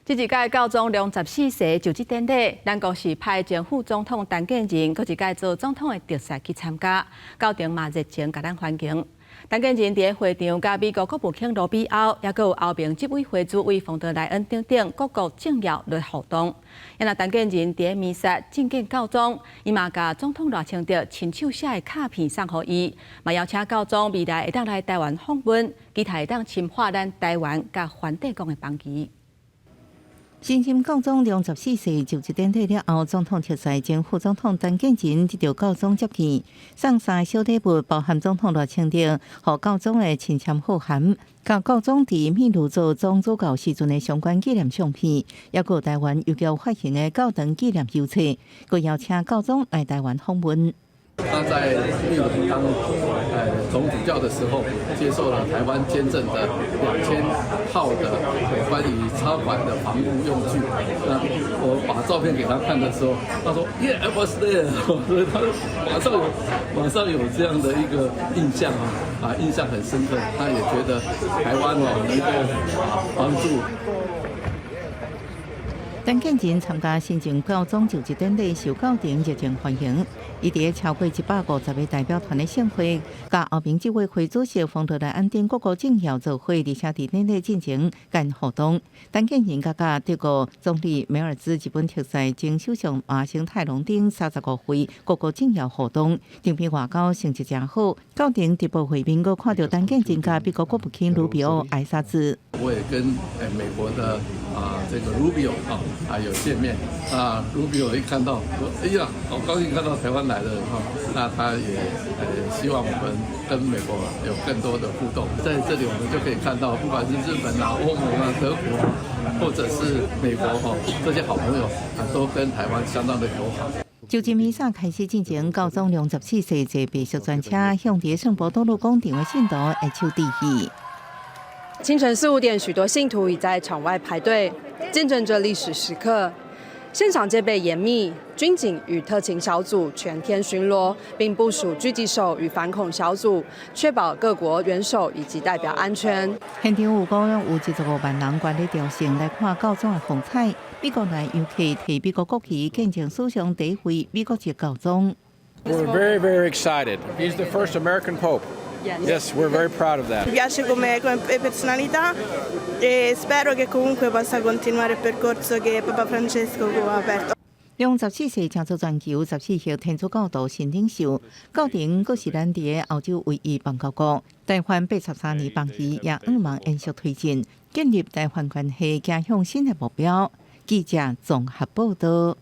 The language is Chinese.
这一届高中两14岁就职典礼，咱国是派前副总统陈建仁，搁一届做总统的特使去参加，校长嘛热情甲咱欢迎。陈建仁伫会场甲美国国务卿罗比奥，也有后面执委会主委冯德莱恩等各国政要来互动。因那陈建仁伫弥撒觐见教宗，伊嘛甲总统赖清德亲手写的卡片送互伊，嘛邀请教宗未来会当来台湾访问，期待会当深化咱台湾甲梵蒂冈的邦谊。新任教宗24岁就职典礼了后，总统特使兼副总统陈建仁接到教宗接见，送3个小礼物，包含总统赖清德和教宗的亲签贺函，甲教宗伫秘鲁做总主教时阵的相关纪念相片，也有台湾邮局发行的教堂纪念邮册，佮邀请教宗来台湾访问。他在秘鲁当总主教的时候，接受了台湾捐赠的2000套的有关于插管的防护用具。那我把照片给他看的时候，他说 "Yeah, I was there"， 所以他马上有这样的一个印象印象很深刻。他也觉得台湾能够帮助。陈建仁参加新任教宗就职典礼，受教廷热情欢迎。伊伫超过150个代表团的盛会，甲后面执委会主席冯德莱恩等各国政要做会，而且伫典礼进行间互动。陈建仁甲德国总理梅尔兹、日本特使兼首相麻生太郎等35位各国政要互动，两边外交成绩真好。教廷直播会面，阁看到陈建仁甲美国国务卿卢比奥挨沙子。我也跟美国的这个 Rubio 有见面Rubio 一看到说，哎呀，好高兴看到台湾来了那他也希望我们跟美国有更多的互动。在这里我们就可以看到，不管是日本欧盟德国或者是美国这些好朋友都跟台湾相当的友好。就职弥撒开始进行，教宗24岁坐白色专车向伫圣伯多禄宫顶的信徒哀求致意。清晨4、5点，许多信徒已在场外排队，见证着历史时刻。现场戒备严密，军警与特勤小组全天巡逻，并部署狙击手与反恐小组，确保各国元首以及代表安全。现场有75万人观礼朝圣来看教宗的风采。美国来游客提美国国旗，见证史上第一位美国籍教宗。We're very, very excited. He's the first American Pope. Yes, we're very proud of that. Mi piace come personalità e spero che comunque possa continuare il percorso che Papa Francesco ha aperto. 24岁正做全球14号天主教徒新领袖，教廷阁是咱伫欧洲唯一邦交国。台湾83年邦谊也希望延续推进，建立台湾关系，走向新的目标。记者综合报道。